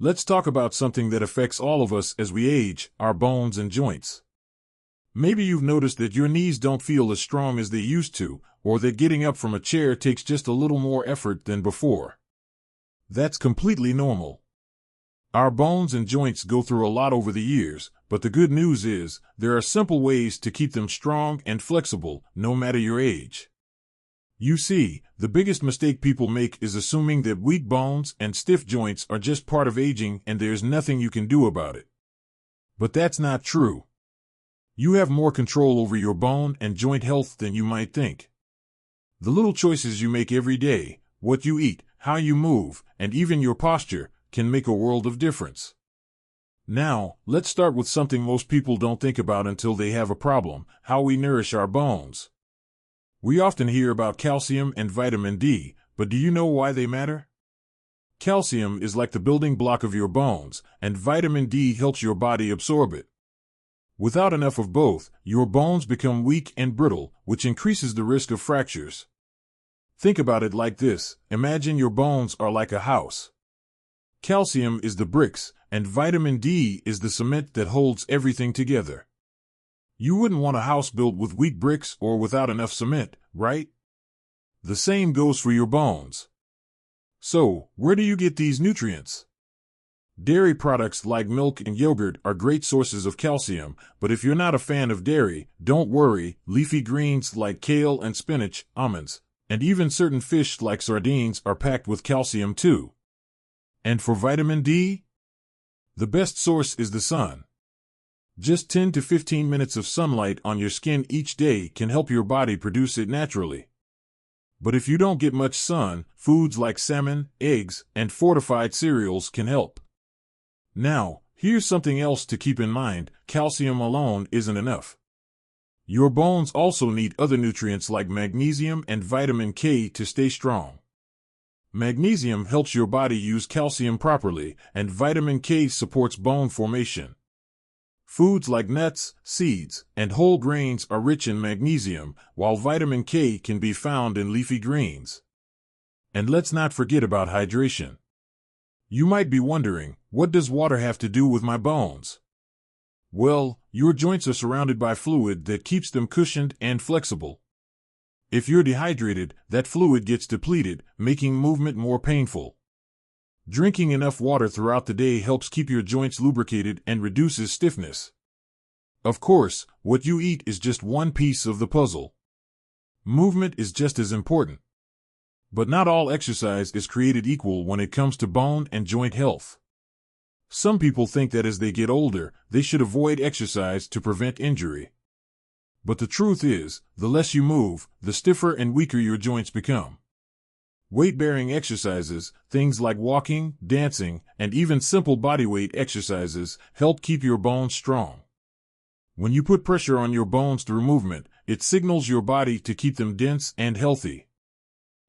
Let's talk about something that affects all of us as we age, our bones and joints. Maybe you've noticed that your knees don't feel as strong as they used to, or that getting up from a chair takes just a little more effort than before. That's completely normal. Our bones and joints go through a lot over the years, but the good news is, there are simple ways to keep them strong and flexible, no matter your age. You see, the biggest mistake people make is assuming that weak bones and stiff joints are just part of aging and there's nothing you can do about it. But that's not true. You have more control over your bone and joint health than you might think. The little choices you make every day, what you eat, how you move, and even your posture, can make a world of difference. Now, let's start with something most people don't think about until they have a problem: how we nourish our bones. We often hear about calcium and vitamin D, but do you know why they matter? Calcium is like the building block of your bones, and vitamin D helps your body absorb it. Without enough of both, your bones become weak and brittle, which increases the risk of fractures. Think about it like this: imagine your bones are like a house. Calcium is the bricks, and vitamin D is the cement that holds everything together. You wouldn't want a house built with weak bricks or without enough cement, right? The same goes for your bones. So, where do you get these nutrients? Dairy products like milk and yogurt are great sources of calcium, but if you're not a fan of dairy, don't worry. Leafy greens like kale and spinach, almonds, and even certain fish like sardines are packed with calcium too. And for vitamin D? The best source is the sun. Just 10 to 15 minutes of sunlight on your skin each day can help your body produce it naturally. But if you don't get much sun, foods like salmon, eggs, and fortified cereals can help. Now, here's something else to keep in mind: calcium alone isn't enough. Your bones also need other nutrients like magnesium and vitamin K to stay strong. Magnesium helps your body use calcium properly, and vitamin K supports bone formation. Foods like nuts, seeds, and whole grains are rich in magnesium, while vitamin K can be found in leafy greens. And let's not forget about hydration. You might be wondering, what does water have to do with my bones? Well, your joints are surrounded by fluid that keeps them cushioned and flexible. If you're dehydrated, that fluid gets depleted, making movement more painful. Drinking enough water throughout the day helps keep your joints lubricated and reduces stiffness. Of course, what you eat is just one piece of the puzzle. Movement is just as important. But not all exercise is created equal when it comes to bone and joint health. Some people think that as they get older, they should avoid exercise to prevent injury. But the truth is, the less you move, the stiffer and weaker your joints become. Weight-bearing exercises, things like walking, dancing, and even simple bodyweight exercises, help keep your bones strong. When you put pressure on your bones through movement, it signals your body to keep them dense and healthy.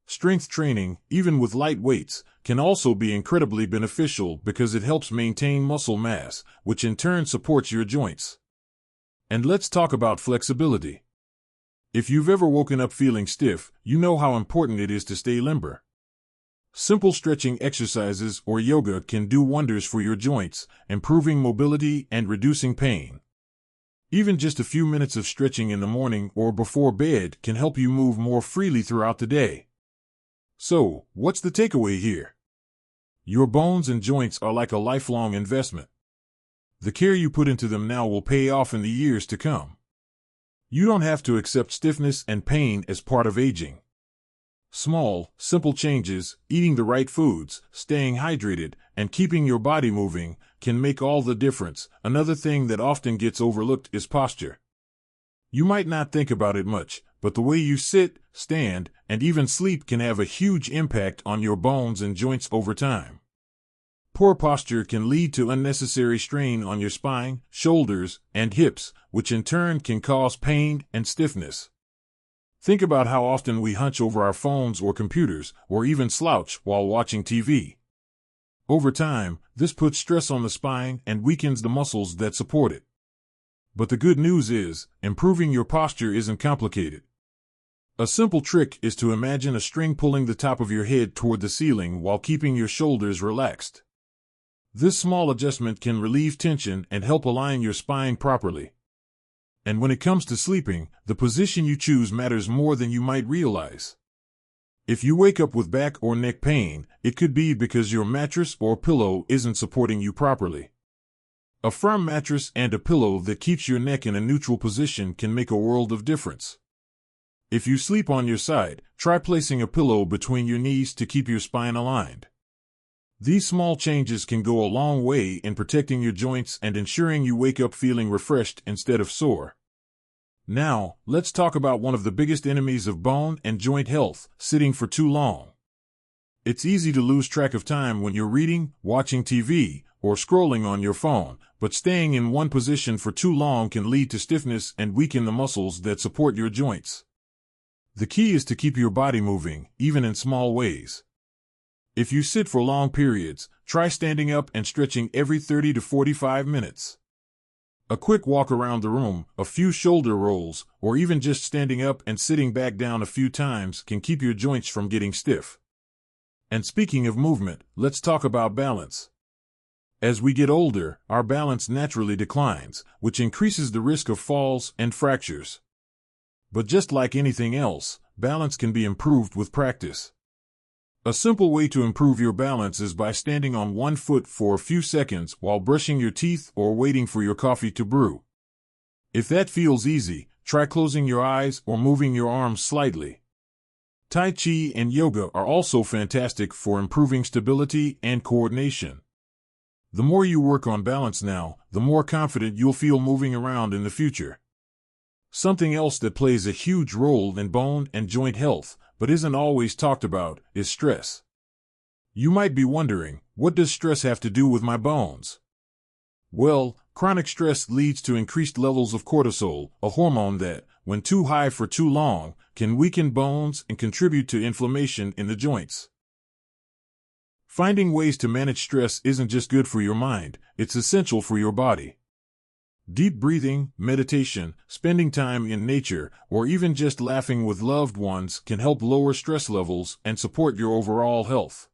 Strength training, even with light weights, can also be incredibly beneficial because it helps maintain muscle mass, which in turn supports your joints. And let's talk about flexibility. If you've ever woken up feeling stiff, you know how important it is to stay limber. Simple stretching exercises or yoga can do wonders for your joints, improving mobility and reducing pain. Even just a few minutes of stretching in the morning or before bed can help you move more freely throughout the day. So, what's the takeaway here? Your bones and joints are like a lifelong investment. The care you put into them now will pay off in the years to come. You don't have to accept stiffness and pain as part of aging. Small, simple changes, eating the right foods, staying hydrated, and keeping your body moving, can make all the difference. Another thing that often gets overlooked is posture. You might not think about it much, but the way you sit, stand, and even sleep can have a huge impact on your bones and joints over time. Poor posture can lead to unnecessary strain on your spine, shoulders, and hips, which in turn can cause pain and stiffness. Think about how often we hunch over our phones or computers, or even slouch while watching TV. Over time, this puts stress on the spine and weakens the muscles that support it. But the good news is, improving your posture isn't complicated. A simple trick is to imagine a string pulling the top of your head toward the ceiling while keeping your shoulders relaxed. This small adjustment can relieve tension and help align your spine properly. And when it comes to sleeping, the position you choose matters more than you might realize. If you wake up with back or neck pain, it could be because your mattress or pillow isn't supporting you properly. A firm mattress and a pillow that keeps your neck in a neutral position can make a world of difference. If you sleep on your side, try placing a pillow between your knees to keep your spine aligned. These small changes can go a long way in protecting your joints and ensuring you wake up feeling refreshed instead of sore. Now, let's talk about one of the biggest enemies of bone and joint health, sitting for too long. It's easy to lose track of time when you're reading, watching TV, or scrolling on your phone, but staying in one position for too long can lead to stiffness and weaken the muscles that support your joints. The key is to keep your body moving, even in small ways. If you sit for long periods, try standing up and stretching every 30 to 45 minutes. A quick walk around the room, a few shoulder rolls, or even just standing up and sitting back down a few times can keep your joints from getting stiff. And speaking of movement, let's talk about balance. As we get older, our balance naturally declines, which increases the risk of falls and fractures. But just like anything else, balance can be improved with practice. A simple way to improve your balance is by standing on one foot for a few seconds while brushing your teeth or waiting for your coffee to brew. If that feels easy, try closing your eyes or moving your arms slightly. Tai Chi and yoga are also fantastic for improving stability and coordination. The more you work on balance now, the more confident you'll feel moving around in the future. Something else that plays a huge role in bone and joint health, but isn't always talked about, is stress. You might be wondering, what does stress have to do with my bones? Well, chronic stress leads to increased levels of cortisol, a hormone that, when too high for too long, can weaken bones and contribute to inflammation in the joints. Finding ways to manage stress isn't just good for your mind, it's essential for your body. Deep breathing, meditation, spending time in nature, or even just laughing with loved ones can help lower stress levels and support your overall health.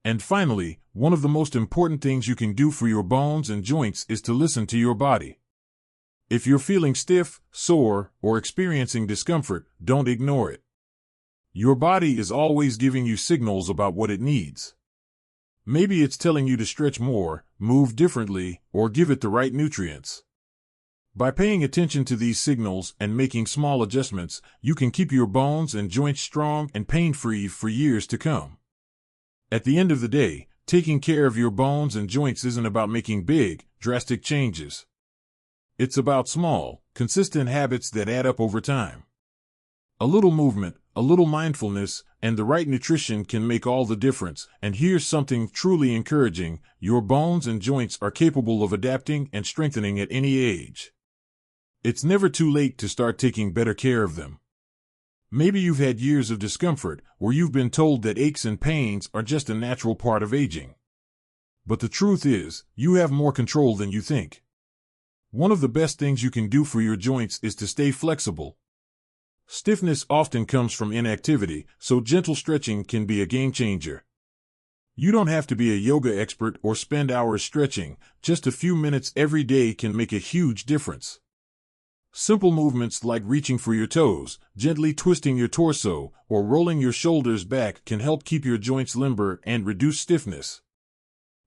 And finally, one of the most important things you can do for your bones and joints is to listen to your body. If you're feeling stiff, sore, or experiencing discomfort, don't ignore it. Your body is always giving you signals about what it needs. Maybe it's telling you to stretch more, move differently, or give it the right nutrients. By paying attention to these signals and making small adjustments, you can keep your bones and joints strong and pain-free for years to come. At the end of the day, taking care of your bones and joints isn't about making big, drastic changes. It's about small, consistent habits that add up over time. A little movement, a little mindfulness, and the right nutrition can make all the difference. And here's something truly encouraging: your bones and joints are capable of adapting and strengthening at any age. It's never too late to start taking better care of them. Maybe you've had years of discomfort, or you've been told that aches and pains are just a natural part of aging. But the truth is, you have more control than you think. One of the best things you can do for your joints is to stay flexible. Stiffness often comes from inactivity, so gentle stretching can be a game changer. You don't have to be a yoga expert or spend hours stretching. Just a few minutes every day can make a huge difference. Simple movements like reaching for your toes, gently twisting your torso, or rolling your shoulders back can help keep your joints limber and reduce stiffness.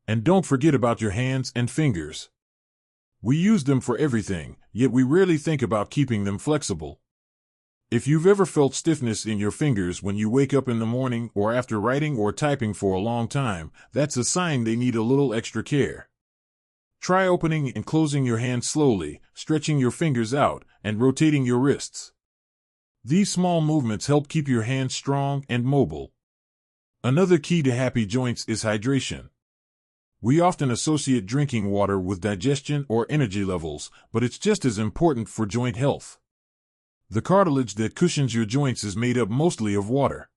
And don't forget about your hands and fingers. We use them for everything, yet we rarely think about keeping them flexible. If you've ever felt stiffness in your fingers when you wake up in the morning or after writing or typing for a long time, that's a sign they need a little extra care. Try opening and closing your hands slowly, stretching your fingers out, and rotating your wrists. These small movements help keep your hands strong and mobile. Another key to happy joints is hydration. We often associate drinking water with digestion or energy levels, but it's just as important for joint health. The cartilage that cushions your joints is made up mostly of water.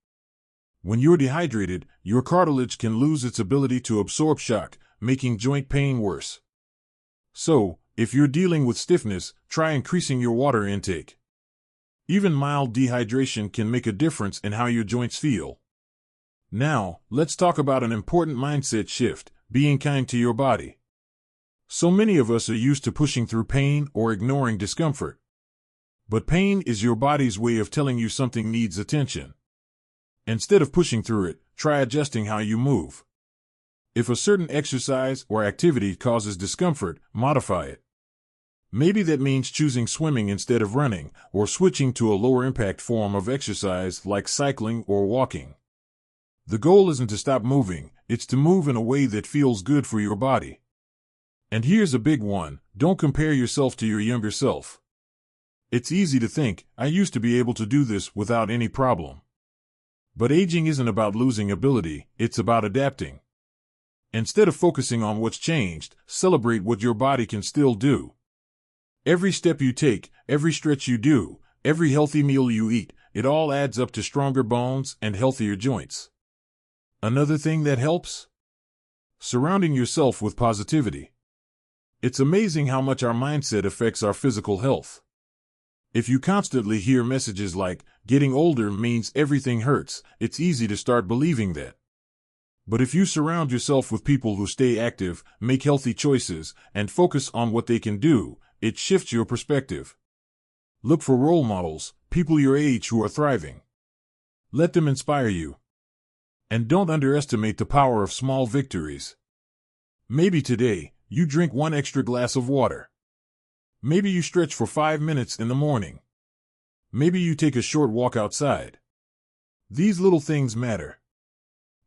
When you're dehydrated, your cartilage can lose its ability to absorb shock, making joint pain worse. So, if you're dealing with stiffness, try increasing your water intake. Even mild dehydration can make a difference in how your joints feel. Now, let's talk about an important mindset shift: being kind to your body. So many of us are used to pushing through pain or ignoring discomfort. But pain is your body's way of telling you something needs attention. Instead of pushing through it, try adjusting how you move. If a certain exercise or activity causes discomfort, modify it. Maybe that means choosing swimming instead of running, or switching to a lower impact form of exercise like cycling or walking. The goal isn't to stop moving, it's to move in a way that feels good for your body. And here's a big one: don't compare yourself to your younger self. It's easy to think, I used to be able to do this without any problem. But aging isn't about losing ability, it's about adapting. Instead of focusing on what's changed, celebrate what your body can still do. Every step you take, every stretch you do, every healthy meal you eat, it all adds up to stronger bones and healthier joints. Another thing that helps? Surrounding yourself with positivity. It's amazing how much our mindset affects our physical health. If you constantly hear messages like, getting older means everything hurts, it's easy to start believing that. But if you surround yourself with people who stay active, make healthy choices, and focus on what they can do, it shifts your perspective. Look for role models, people your age who are thriving. Let them inspire you. And don't underestimate the power of small victories. Maybe today, you drink 1 extra glass of water. Maybe you stretch for 5 minutes in the morning. Maybe you take a short walk outside. These little things matter.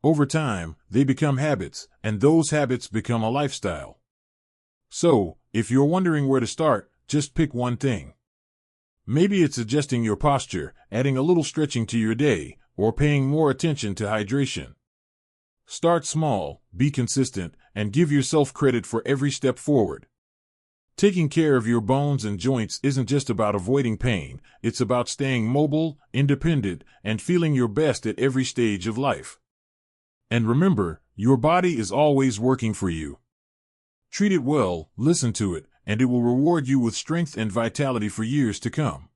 Over time, they become habits, and those habits become a lifestyle. So, if you're wondering where to start, just pick one thing. Maybe it's adjusting your posture, adding a little stretching to your day, or paying more attention to hydration. Start small, be consistent, and give yourself credit for every step forward. Taking care of your bones and joints isn't just about avoiding pain, it's about staying mobile, independent, and feeling your best at every stage of life. And remember, your body is always working for you. Treat it well, listen to it, and it will reward you with strength and vitality for years to come.